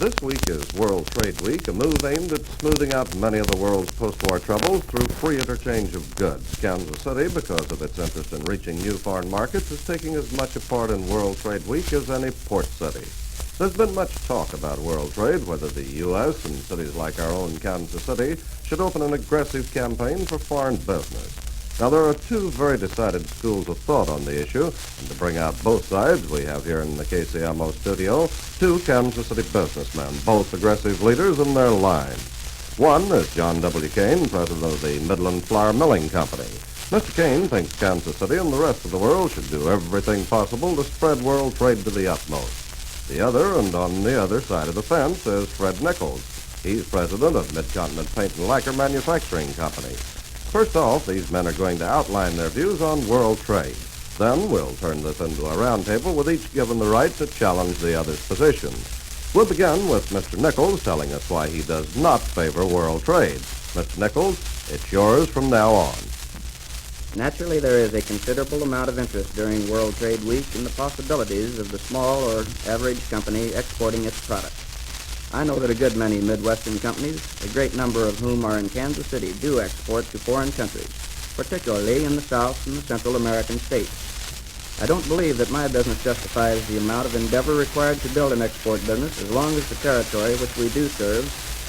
This week is World Trade Week, a move aimed at smoothing out many of the world's post-war troubles through free interchange of goods. Kansas City, because of its interest in reaching new foreign markets, is taking as much a part in World Trade Week as any port city. There's been much talk about world trade, whether the U.S. and cities like our own Kansas City should open an aggressive campaign for foreign business. Now, there are two very decided schools of thought on the issue, and to bring out both sides, we have here in the KCMO studio two Kansas City businessmen, both aggressive leaders in their line. One is John W. Cain, president of the Midland Flour Milling Company. Mr. Cain thinks Kansas City and the rest of the world should do everything possible to spread world trade to the utmost. The other, and on the other side of the fence, is Fred Nichols. He's president of Mid-Continent Paint and Lacquer Manufacturing Company. First off, these men are going to outline their views on world trade. Then we'll turn this into a roundtable with each given the right to challenge the other's position. We'll begin with Mr. Nichols telling us why he does not favor world trade. Mr. Nichols, it's yours from now on. Naturally, there is a considerable amount of interest during World Trade Week in the possibilities of the small or average company exporting its products. I know that a good many Midwestern companies, a great number of whom are in Kansas City, do export to foreign countries, particularly in the South and the Central American states. I don't believe that my business justifies the amount of endeavor required to build an export business as long as the territory which we do serve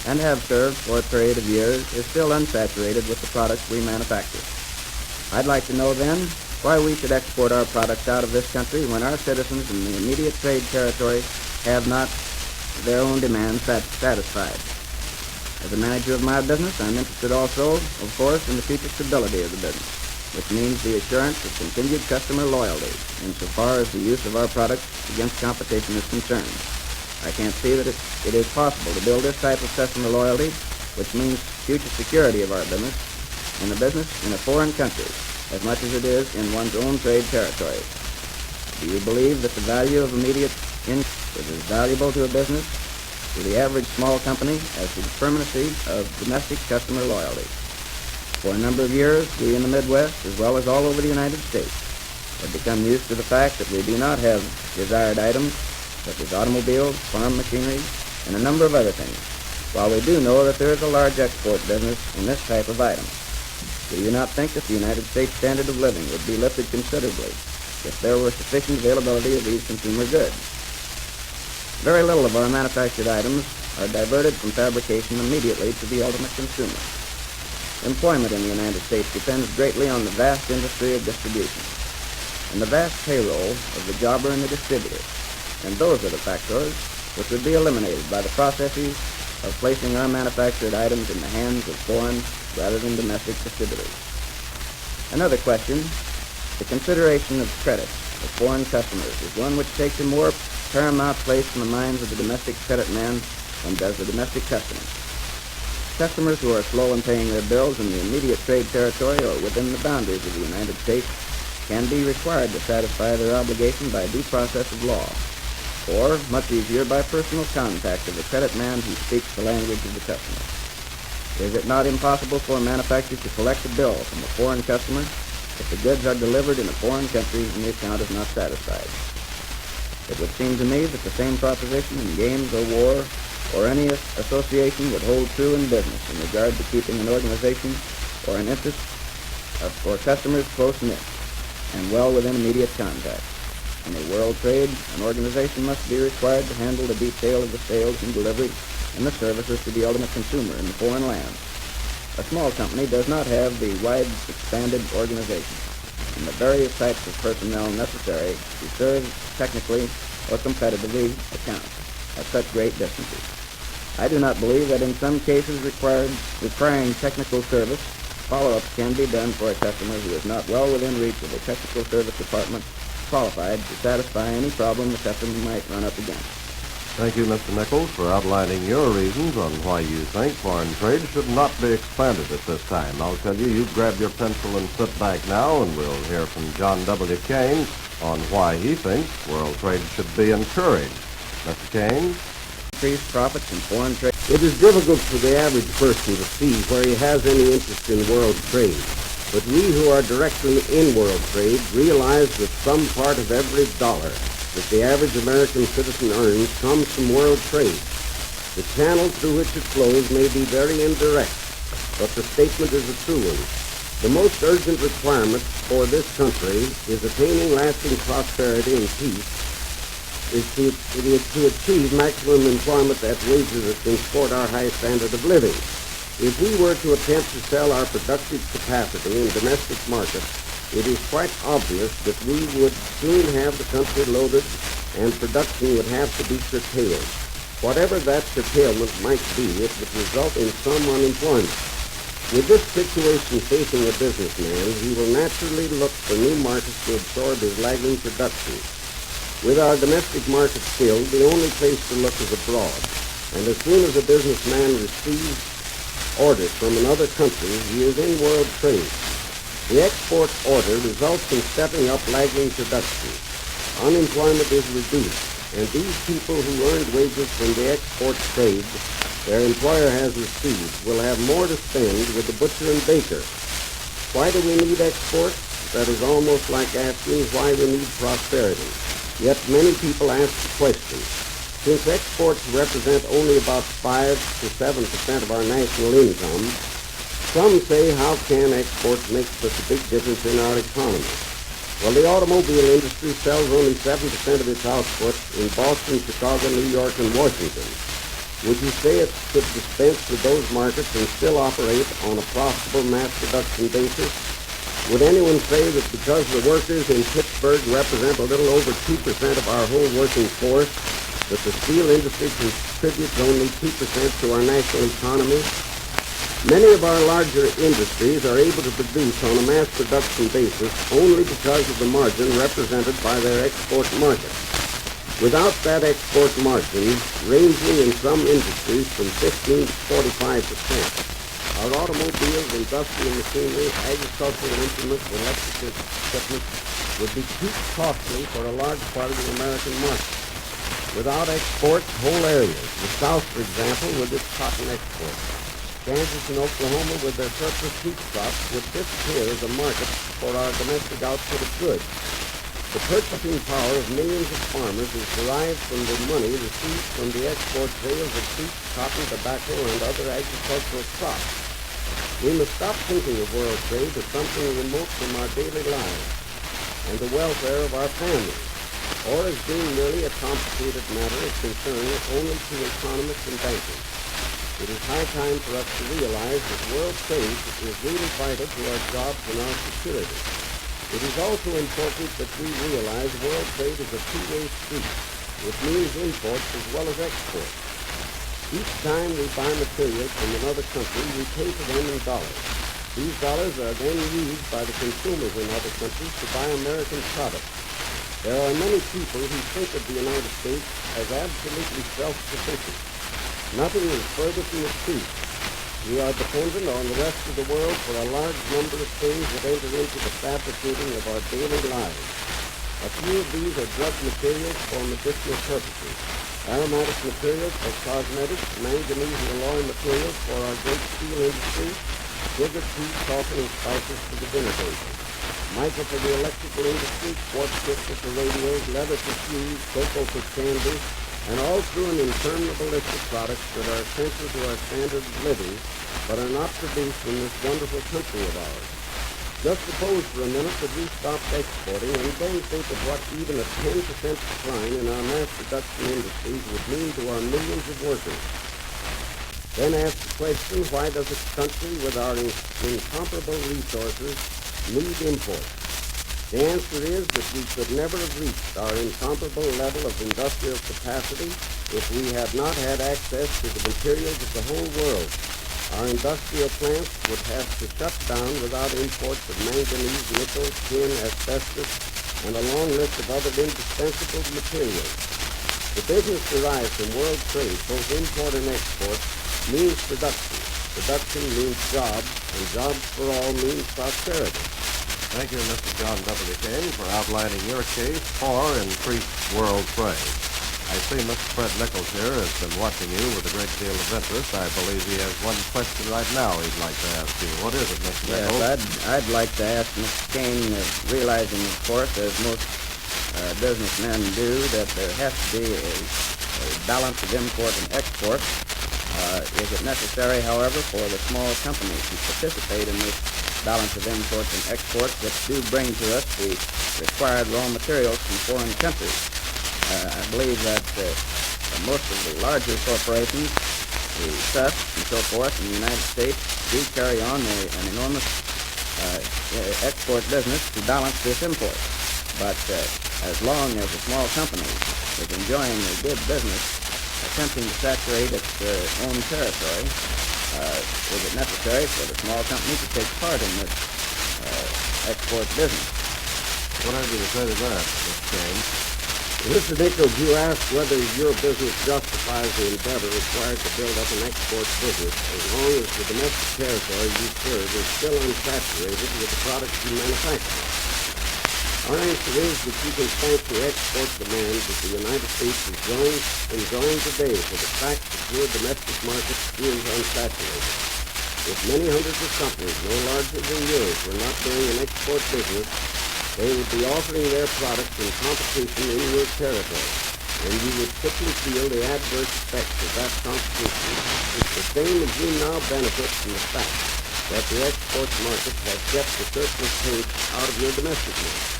and have served for a period of years is still unsaturated with the products we manufacture. I'd like to know then why we should export our products out of this country when our citizens in the immediate trade territory have not their own demands satisfied. As a manager of my business, I'm interested also, of course, in the future stability of the business, which means the assurance of continued customer loyalty insofar as the use of our products against competition is concerned. I can't see that it is possible to build this type of customer loyalty, which means future security of our business, in a business in a foreign country, as much as it is in one's own trade territory. Do you believe that the value of immediate income is as valuable to a business, to the average small company, as to the permanency of domestic customer loyalty? For a number of years, we in the Midwest, as well as all over the United States, have become used to the fact that we do not have desired items, such as automobiles, farm machinery, and a number of other things, while we do know that there is a large export business in this type of item. Do you not think that the United States standard of living would be lifted considerably if there were sufficient availability of these consumer goods? Very little of our manufactured items are diverted from fabrication immediately to the ultimate consumer. Employment in the United States depends greatly on the vast industry of distribution and the vast payroll of the jobber and the distributor, and those are the factors which would be eliminated by the processes of placing our manufactured items in the hands of foreign rather than domestic distributors. Another question, the consideration of credit of foreign customers is one which takes a more paramount place in the minds of the domestic credit man than does the domestic customer. Customers who are slow in paying their bills in the immediate trade territory or within the boundaries of the United States can be required to satisfy their obligation by due process of law, or, much easier, by personal contact of the credit man who speaks the language of the customer. Is it not impossible for a manufacturer to collect a bill from a foreign customer if the goods are delivered in a foreign country and the account is not satisfied? It would seem to me that the same proposition in games or war or any association would hold true in business in regard to keeping an organization or an interest for customers close-knit and well within immediate contact. In a world trade, an organization must be required to handle the detail of the sales and delivery and the services to the ultimate consumer in the foreign land. A small company does not have the wide expanded organization and the various types of personnel necessary to serve technically or competitively accounts at such great distances. I do not believe that in some cases requiring technical service, follow-ups can be done for a customer who is not well within reach of a technical service department qualified to satisfy any problem the customer might run up against. Thank you, Mr. Nichols, for outlining your reasons on why you think foreign trade should not be expanded at this time. I'll tell you, you grab your pencil and sit back now, and we'll hear from John W. Cain on why he thinks world trade should be encouraged. Mr. Cain? Increased profits in foreign trade. It is difficult for the average person to see where he has any interest in world trade. But we who are directly in world trade realize that some part of every dollar that the average American citizen earns comes from world trade. The channel through which it flows may be very indirect, but the statement is a true one. The most urgent requirement for this country is attaining lasting prosperity and peace, is to achieve maximum employment at wages that can support our high standard of living. If we were to attempt to sell our productive capacity in domestic markets, it is quite obvious that we would soon have the country loaded and production would have to be curtailed. Whatever that curtailment might be, it would result in some unemployment. With this situation facing a businessman, he will naturally look for new markets to absorb his lagging production. With our domestic market filled, the only place to look is abroad, and as soon as a businessman receives orders from another country, he is in world trade. The export order results in stepping up lagging production. Unemployment is reduced, and these people who earned wages from the export trade their employer has received will have more to spend with the butcher and baker. Why do we need exports? That is almost like asking why we need prosperity. Yet many people ask the question. Since exports represent only about 5 to 7% of our national income, some say, how can exports make such a big difference in our economy? Well, the automobile industry sells only 7% of its output in Boston, Chicago, New York, and Washington. Would you say it could dispense with those markets and still operate on a profitable mass production basis? Would anyone say that because the workers in Pittsburgh represent a little over 2% of our whole working force, that the steel industry contributes only 2% to our national economy? Many of our larger industries are able to produce on a mass production basis only because of the margin represented by their export market. Without that export margin, ranging in some industries from 15 to 45%, our automobiles, industrial machinery, agricultural implements, and electrical equipment would be too costly for a large part of the American market. Without exports, whole areas, the South, for example, with its cotton exports, Kansas and Oklahoma with their surplus wheat crops would disappear as a market for our domestic output of goods. The purchasing power of millions of farmers is derived from the money received from the export sales of wheat, cotton, tobacco, and other agricultural crops. We must stop thinking of world trade as something remote from our daily lives and the welfare of our families, or as being merely a complicated matter of concern only to economists and bankers. It is high time for us to realize that world trade is really vital to our jobs and our security. It is also important that we realize world trade is a two-way street. It means imports as well as exports. Each time we buy materials from another country, we pay for them in dollars. These dollars are then used by the consumers in other countries to buy American products. There are many people who think of the United States as absolutely self-sufficient. Nothing is further from the truth. We are dependent on the rest of the world for a large number of things that enter into the fabricating of our daily lives. A few of these are drug materials for medicinal purposes, aromatic materials for cosmetics, manganese and alloy materials for our great steel industry, sugar, tea, coffee, and spices for the dinner table, mica for the electrical industry, quartz crystal for radios, leather for shoes, cocoa for candy, and all through an interminable list of products that are essential to our standard of living, but are not produced in this wonderful country of ours. Just suppose for a minute that we stopped exporting and then think of what even a 10% decline in our mass production industries would mean to our millions of workers. Then ask the question, why does a country with our incomparable resources need imports? The answer is that we could never have reached our incomparable level of industrial capacity if we had not had access to the materials of the whole world. Our industrial plants would have to shut down without imports of manganese, nickel, tin, asbestos, and a long list of other indispensable materials. The business derived from world trade, both import and export, means production. Production means jobs, and jobs for all means prosperity. Thank you, Mr. John W. Cain, for outlining your case for increased world trade. I see Mr. Fred Nichols here has been watching you with a great deal of interest. I believe he has one question right now he'd like to ask you. What is it, Mr. Nichols? Yes, I'd like to ask Mr. Cain, realizing, of course, as most businessmen do, that there has to be a balance of import and export. Is it necessary, however, for the small companies to participate in this balance of imports and exports that do bring to us the required raw materials from foreign countries? I believe that most of the larger corporations, the trusts and so forth in the United States, do carry on an enormous export business to balance this import. But as long as a small company is enjoying a good business, attempting to saturate its own territory, is it necessary for the small company to take part in this export business? What have you to say to that, Mr. Cain? Mr. Nichols, you asked whether your business justifies the endeavor required to build up an export business as long as the domestic territory you serve is still unsaturated with the products you manufacture. Our answer is that you can thank the export demand that the United States is enjoying today for the fact that your domestic market is unsaturated. If many hundreds of companies, no larger than yours, were not doing an export business, they would be offering their products in competition in your territory, and you would quickly feel the adverse effects of that competition. It's the same as you now benefit from the fact that the export market has kept the surplus taste out of your domestic market.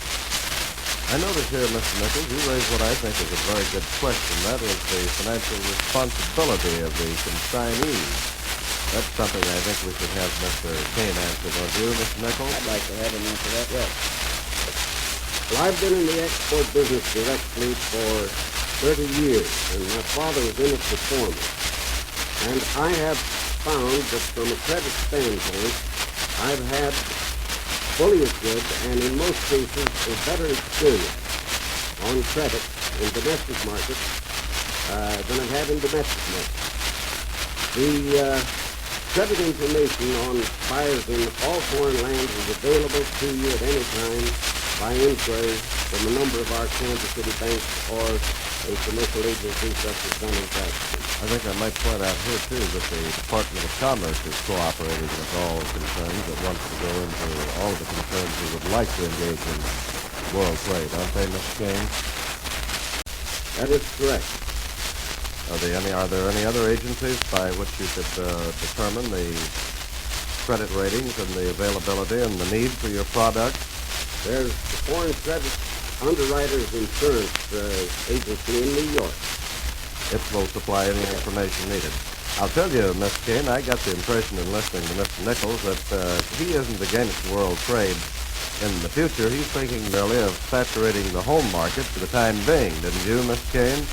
I notice here, Mr. Nichols, you raise what I think is a very good question. That is the financial responsibility of the consignees. That's something I think we should have Mr. Cain answer, don't you, Mr. Nichols? I'd like to have him answer that, yes. Well, I've been in the export business directly for 30 years, and my father was in it before me. And I have found that from a credit standpoint, I've had fully as good, and in most cases, a better experience on credit in domestic markets than I've had in domestic markets. The credit information on buyers in all foreign lands is available to you at any time by inquiry from a number of our Kansas City banks or a commercial agency such as Dun & Bradstreet. I think I might point out here, too, that the Department of Commerce is cooperating with all concerns that wants to go into all the concerns who would like to engage in world trade, aren't they, Mr. Cain? That is correct. Are there any other agencies by which you could determine the credit ratings and the availability and the need for your product? There's the Foreign Credit Underwriters Insurance Agency in New York. It will supply any information needed. I'll tell you, Mr. Cain, I got the impression in listening to Mr. Nichols that he isn't against world trade in the future. He's thinking merely of saturating the home market for the time being, didn't you, Mr. Cain?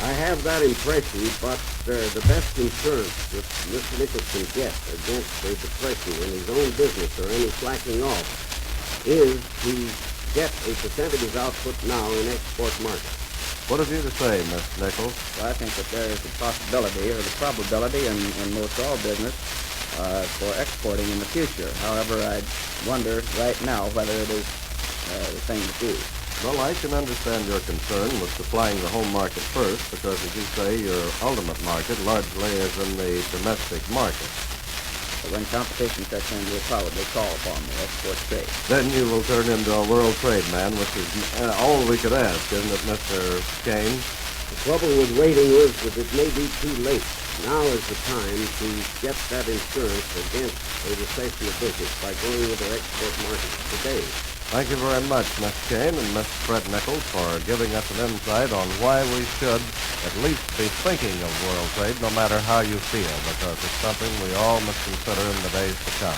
I have that impression, but the best insurance that Mr. Nichols can get against a depression in his own business or any slacking off is to get a percentage of output now in export markets. What have you to say, Mr. Nichols? Well, I think that there is the possibility or the probability in most all business for exporting in the future. However, I wonder right now whether it is the thing to do. Well, I can understand your concern with supplying the home market first because, as you say, your ultimate market largely is in the domestic market. But when competition sets in, we'll probably call upon the export trade. Then you will turn into a world trade man, which is all we could ask, isn't it, Mr. Cain? The trouble with waiting is that it may be too late. Now is the time to get that insurance against a recession of business by going with our export markets today. Thank you very much, Mr. Cain and Mr. Fred Nichols, for giving us an insight on why we should at least be thinking of world trade, no matter how you feel, because it's something we all must consider in the days to come.